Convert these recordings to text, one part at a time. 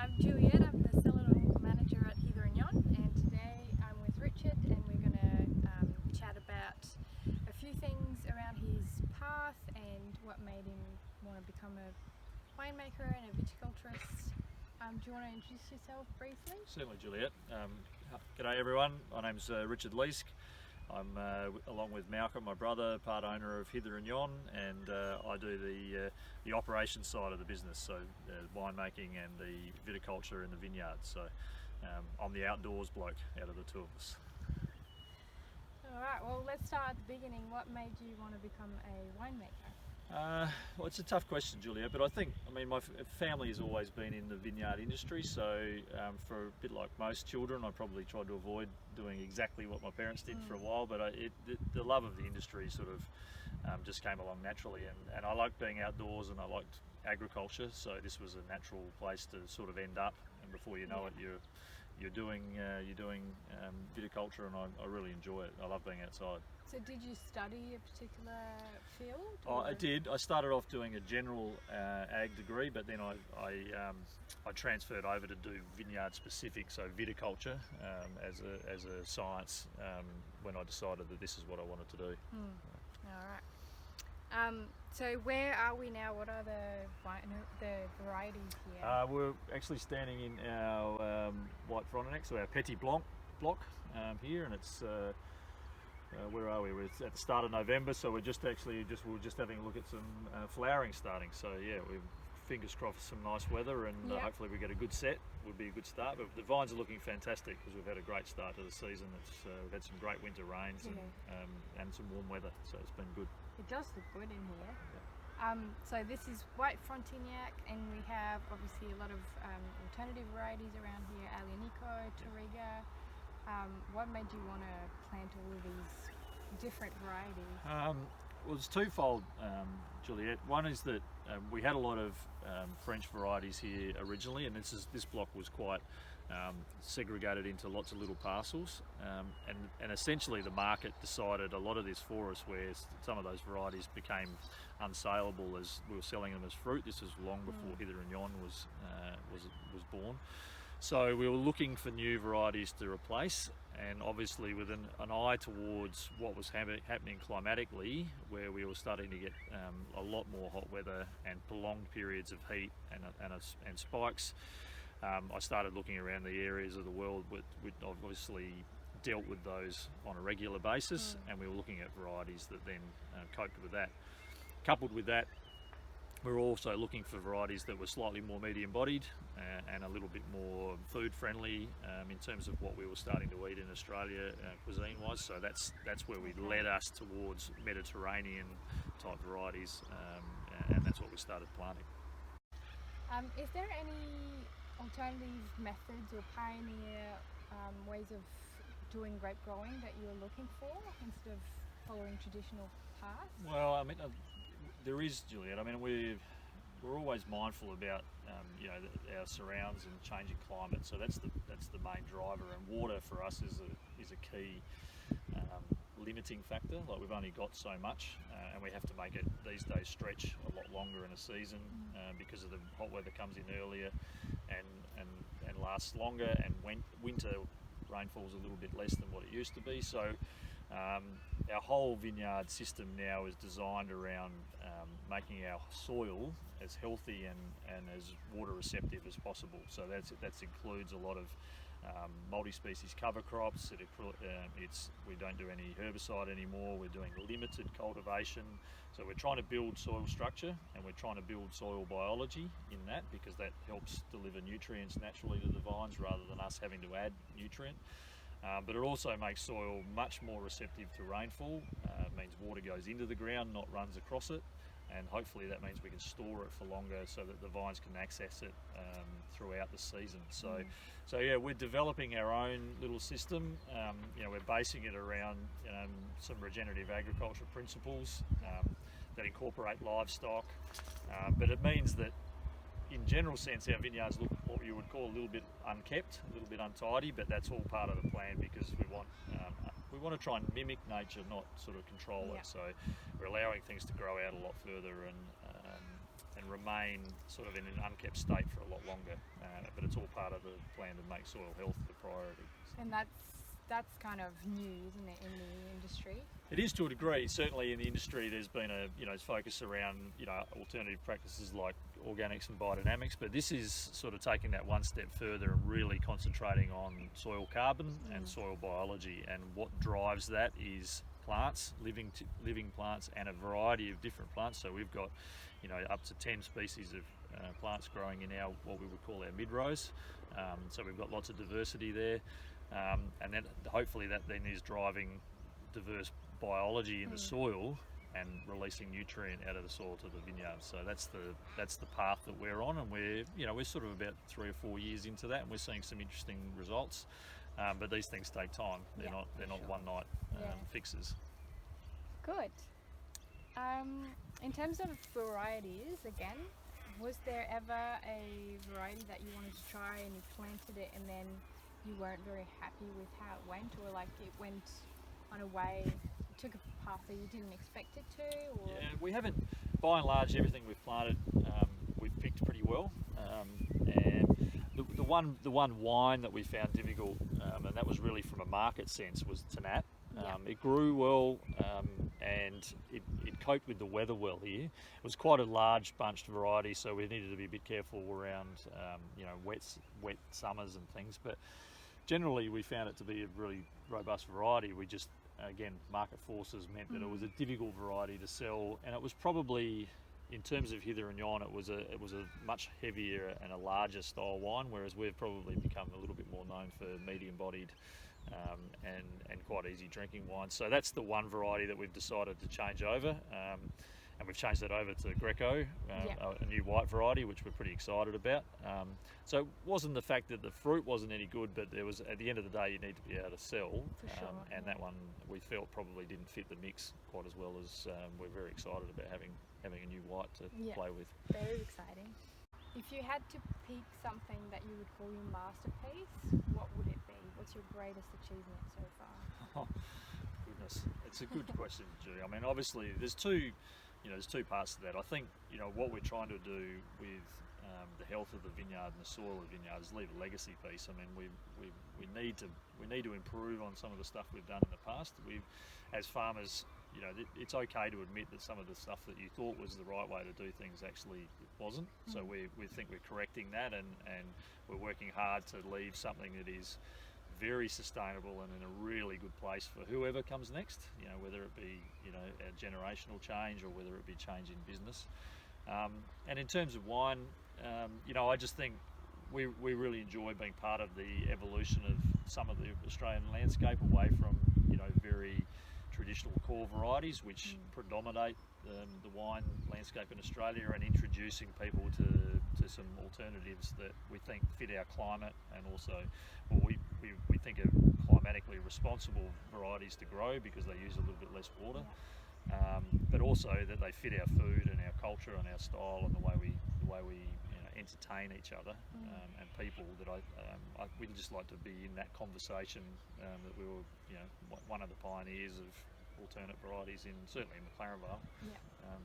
I'm Juliette, I'm the cellar manager at Hither Yon, and today I'm with Richard and we're going to chat about a few things around his path and what made him want to become a winemaker and a viticulturist. Do you want to introduce yourself briefly? Certainly, Juliette. G'day everyone, my name's Richard Leask. I'm along with Malcolm, my brother, part owner of Hither Yon, and I do the operations side of the business, so winemaking and the viticulture in the vineyards. So I'm the outdoors bloke out of the two of us. Alright, well let's start at the beginning. What made you want to become a winemaker? Well, it's a tough question, Juliette, but I mean, my family has always been in the vineyard industry, so for a bit like most children, I probably tried to avoid doing exactly what my parents did for a while, but the love of the industry sort of just came along naturally, and I liked being outdoors and I liked agriculture, so this was a natural place to sort of end up, and before you know it, you're doing viticulture, and I really enjoy it. I love being outside. So did you study a particular field? Oh, I did. I started off doing a general ag degree, but then I transferred over to do vineyard specific, so viticulture as a science when I decided that this is what I wanted to do. All right. So where are we now? What are the varieties here? We're actually standing in our white Frontenac, so our Petit Blanc block here, and it's where are we? We're at the start of November, so we're just having a look at some flowering starting. So yeah, we're fingers crossed for some nice weather, and hopefully we get a good set. Would be a good start. But the vines are looking fantastic because we've had a great start to the season. We've had some great winter rains and some warm weather, so it's been good. It does look good in here. Yeah. So this is white Frontenac, and we have obviously a lot of alternative varieties around here: Alianico, Touriga. What made you want to plant all of these different varieties? Well, it's twofold, Juliette. One is that we had a lot of French varieties here originally, and this block was quite segregated into lots of little parcels, and essentially the market decided a lot of this for us, where some of those varieties became unsaleable as we were selling them as fruit. This was long before Hither Yon was born. So we were looking for new varieties to replace, and obviously with an eye towards what was happening climatically, where we were starting to get a lot more hot weather and prolonged periods of heat and spikes. I started looking around the areas of the world which obviously dealt with those on a regular basis, and we were looking at varieties that then coped with that. Coupled with that, we were also looking for varieties that were slightly more medium-bodied and a little bit more food-friendly in terms of what we were starting to eat in Australia cuisine-wise. So that's where we led us towards Mediterranean-type varieties, and that's what we started planting. Is there any alternative methods or pioneer ways of doing grape growing that you're looking for instead of following traditional paths? Well, I mean, there is, Juliette. I mean, we're always mindful about our surrounds and changing climate. So that's the main driver. And water for us is a key limiting factor. Like, we've only got so much, and we have to make it these days stretch a lot longer in a season because of the hot weather comes in earlier and lasts longer, and winter rainfall's a little bit less than what it used to be. So our whole vineyard system now is designed around making our soil as healthy and as water receptive as possible. So that includes a lot of multi-species cover crops. We don't do any herbicide anymore. We're doing limited cultivation. So we're trying to build soil structure, and we're trying to build soil biology in that, because that helps deliver nutrients naturally to the vines rather than us having to add nutrient. But it also makes soil much more receptive to rainfall. It means water goes into the ground, not runs across it, and hopefully that means we can store it for longer so that the vines can access it throughout the season. So yeah, we're developing our own little system. We're basing it around some regenerative agriculture principles that incorporate livestock, but it means that in general sense, our vineyards look what you would call a little bit unkept, a little bit untidy, but that's all part of the plan, because we want to try and mimic nature, not sort of control it. So we're allowing things to grow out a lot further, remain sort of in an unkept state for a lot longer. But it's all part of the plan to make soil health the priority. And that's kind of new, isn't it, in the industry? It is to a degree. Certainly in the industry, there's been a focus around alternative practices like organics and biodynamics, but this is sort of taking that one step further and really concentrating on soil carbon and soil biology. And what drives that is plants, living plants, and a variety of different plants. So we've got up to 10 species of plants growing in our what we would call our mid rows. So we've got lots of diversity there, and then hopefully that then is driving diverse biology in the soil and releasing nutrient out of the soil to the vineyard. So that's the path that we're on, and we're sort of about 3 or 4 years into that, and we're seeing some interesting results. But these things take time. They're not one night fixes. Good. In terms of varieties, again, was there ever a variety that you wanted to try and you planted it and then you weren't very happy with how it went, or like it went on a way, took a path that you didn't expect it to? Or? Yeah, we haven't, by and large, everything we've planted we've picked pretty well. And the one wine that we found difficult, and that was really from a market sense, was Tanat. It grew well, and it coped with the weather well here. It was quite a large bunched variety, so we needed to be a bit careful around wet summers and things. But generally, we found it to be a really robust variety. We just, again, market forces meant that it was a difficult variety to sell, and it was probably, in terms of Hither Yon, it was a much heavier and a larger style wine, whereas we've probably become a little bit more known for medium-bodied and quite easy drinking wine. So that's the one variety that we've decided to change over, and we've changed that over to Greco, a new white variety, which we're pretty excited about. So it wasn't the fact that the fruit wasn't any good, but there was, at the end of the day, you need to be able to sell, and that one we felt probably didn't fit the mix quite as well as we're very excited about having a new white to play with. Very exciting. If you had to pick something that you would call your masterpiece, what would it be? What's your greatest achievement so far? Oh, goodness, it's a good question, Julie. I mean, obviously, there's two parts to that. I think what we're trying to do with the health of the vineyard and the soil of the vineyard is leave a legacy piece. I mean, we need to improve on some of the stuff we've done in the past. As farmers, it's okay to admit that some of the stuff that you thought was the right way to do things actually it wasn't. So we think we're correcting that, and we're working hard to leave something that is very sustainable and in a really good place for whoever comes next, whether it be a generational change or whether it be change in business. And in terms of wine, I just think we really enjoy being part of the evolution of some of the Australian landscape away from very traditional core varieties which predominate the wine landscape in Australia, and introducing people to some alternatives that we think fit our climate, and also we think are climatically responsible varieties to grow because they use a little bit less water, but also that they fit our food and our culture and our style and the way we entertain each other and people. That we'd just like to be in that conversation, that we were one of the pioneers of alternate varieties certainly in McLaren Vale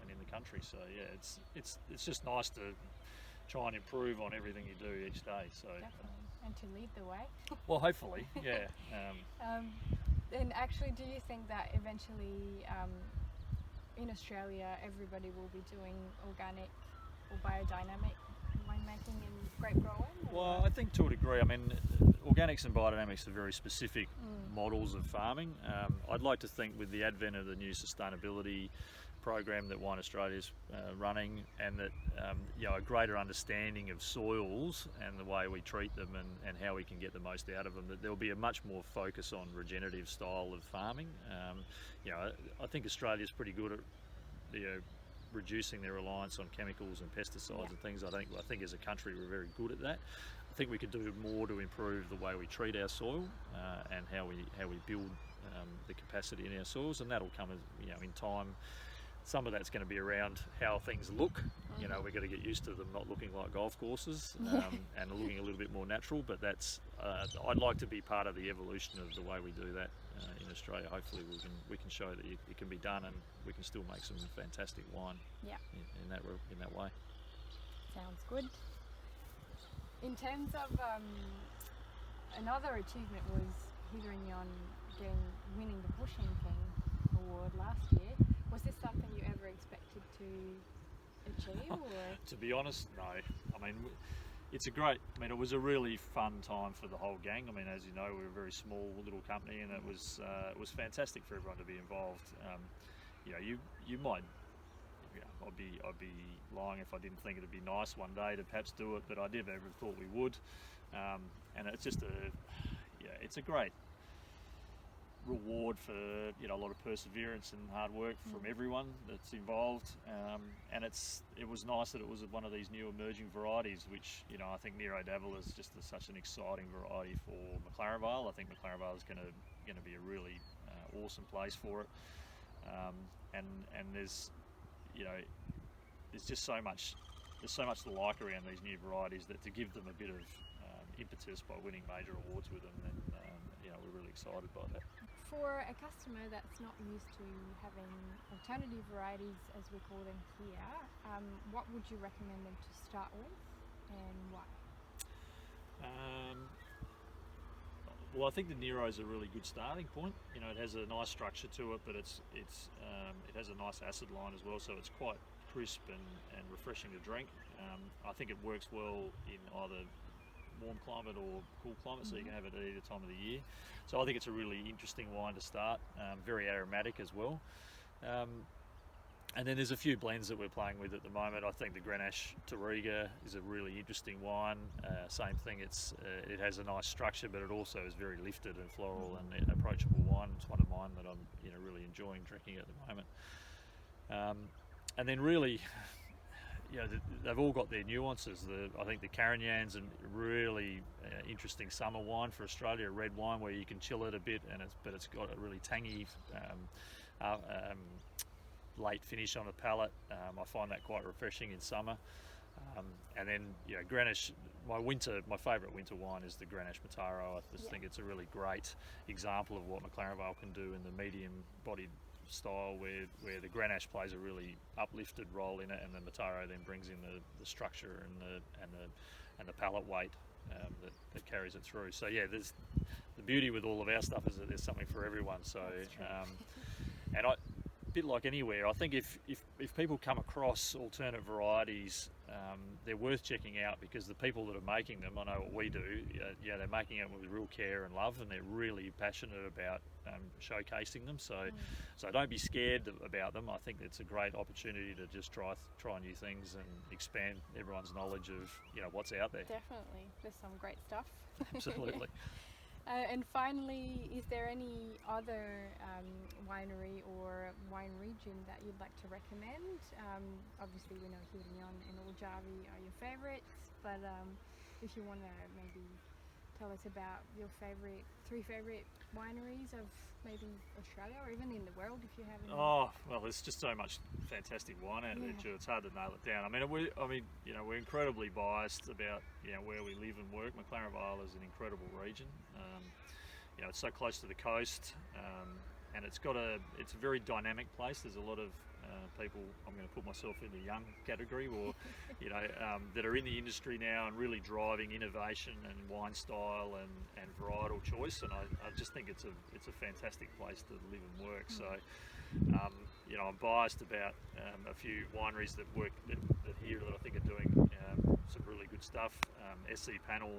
and in the country. So it's just nice to try and improve on everything you do each day. So definitely, and to lead the way. Well, hopefully, yeah. And actually, do you think that eventually in Australia everybody will be doing organic or biodynamic winemaking and grape growing? Well, I think to a degree. I mean, organics and biodynamics are very specific models of farming. I'd like to think with the advent of the new sustainability program that Wine Australia is running, and that a greater understanding of soils and the way we treat them and how we can get the most out of them, that there'll be a much more focus on regenerative style of farming. I think Australia's pretty good at reducing their reliance on chemicals and pesticides and things. I think as a country we're very good at that. I think we could do more to improve the way we treat our soil and how we build the capacity in our soils, and that'll come as in time. Some of that's going to be around how things look. We've got to get used to them not looking like golf courses and looking a little bit more natural. But that's I'd like to be part of the evolution of the way we do that in Australia. Hopefully we can show that it can be done, and we can still make some fantastic wine in that way. Sounds good. In terms of another achievement was Hither Yon winning the Bushing King award last year. Was this something you ever expected to achieve? Or? To be honest, no. I mean, it's a great. I mean, it was a really fun time for the whole gang. I mean, as you know, we're a very small little company, and it was fantastic for everyone to be involved. You know, you might. You know, I'd be lying if I didn't think it'd be nice one day to perhaps do it, but I never ever thought we would. And it's just it's a great reward for a lot of perseverance and hard work from everyone that's involved, and it was nice that it was one of these new emerging varieties, which I think Nero Dabble is just such an exciting variety for McLaren Vale. I think McLaren Vale is going to be a really awesome place for it, and there's just so much to like around these new varieties that to give them a bit of impetus by winning major awards with them, then we're really excited by that. For a customer that's not used to having alternative varieties, as we call them here, what would you recommend them to start with, and why? Well, I think the Nero is a really good starting point. It has a nice structure to it, but it has a nice acid line as well, so it's quite crisp and refreshing to drink. I think it works well in either warm climate or cool climate, so you can have it at either time of the year. So I think it's a really interesting wine to start, very aromatic as well. And then there's a few blends that we're playing with at the moment. I think the Grenache Touriga is a really interesting wine. Same thing, it has a nice structure, but it also is very lifted and floral and approachable wine. It's one of mine that I'm really enjoying drinking at the moment. And then really, they've all got their nuances. I think the Carignan's a really interesting summer wine for Australia, a red wine where you can chill it a bit, but it's got a really tangy late finish on the palate. I find that quite refreshing in summer. And then Grenache, my favourite winter wine is the Grenache Mataro. I just think it's a really great example of what McLaren Vale can do in the medium-bodied style, where the Grenache plays a really uplifted role in it, and the Mataro then brings in the structure and the palate weight that carries it through. So there's the beauty with all of our stuff is that there's something for everyone. So and a bit like anywhere, I think if people come across alternate varieties, they're worth checking out, because the people that are making them, I know what we do, they're making it with real care and love, and they're really passionate about showcasing them. So don't be scared about them. I think it's a great opportunity to just try new things and expand everyone's knowledge of what's out there. Definitely, there's some great stuff. Absolutely. And finally, is there any other winery or wine region that you'd like to recommend? Obviously, we know Hither Yon and Aljavi are your favourites, but if you want to maybe tell us about your three favourite wineries of maybe Australia or even in the world, if you have any. Oh well, there's just so much fantastic wine out there, Joe. It's hard to nail it down. I mean, we're incredibly biased about where we live and work. McLaren Vale is an incredible region. It's so close to the coast, and it's a very dynamic place. There's a lot of people, I'm going to put myself in the young category, or that are in the industry now and really driving innovation and wine style and varietal choice. And I just think it's a fantastic place to live and work. So I'm biased about a few wineries that here that I think are doing some really good stuff. SC Panel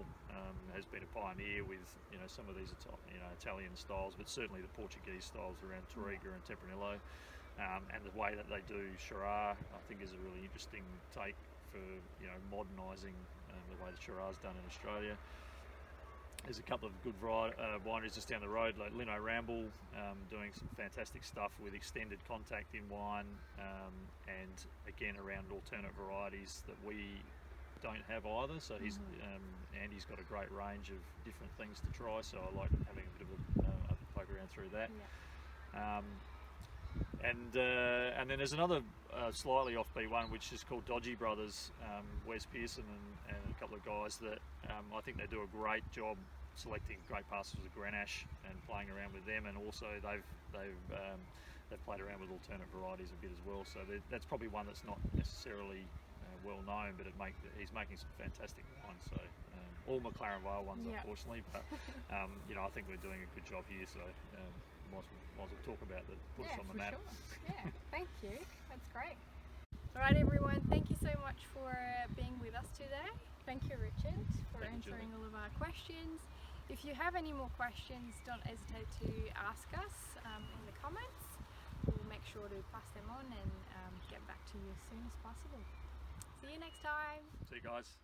has been a pioneer with some of these Italian styles, but certainly the Portuguese styles around Touriga and Tempranillo. And the way that they do Shiraz, I think, is a really interesting take for modernising the way the Shiraz is done in Australia. There's a couple of good wineries just down the road, like Lino Ramble, doing some fantastic stuff with extended contact in wine, and again around alternate varieties that we don't have either. So Andy's got a great range of different things to try. So I like having a bit of a poke around through that. And then there's another slightly offbeat one, which is called Dodgy Brothers. Wes Pearson and a couple of guys that I think they do a great job selecting great parcels of Grenache and playing around with them, and also they've played around with alternate varieties a bit as well. So that's probably one that's not necessarily well known, but he's making some fantastic wines. So all McLaren Vale ones, Yeah. unfortunately, but you know, I think we're doing a good job here. So might as well talk about that, put us on the map. Sure. Yeah, thank you. That's great. All right, everyone. Thank you so much for being with us today. Thank you, Richard, for Thank you, answering Julie. all of our questions. If you have any more questions, don't hesitate to ask us in the comments. We'll make sure to pass them on and get back to you as soon as possible. See you next time. See you guys.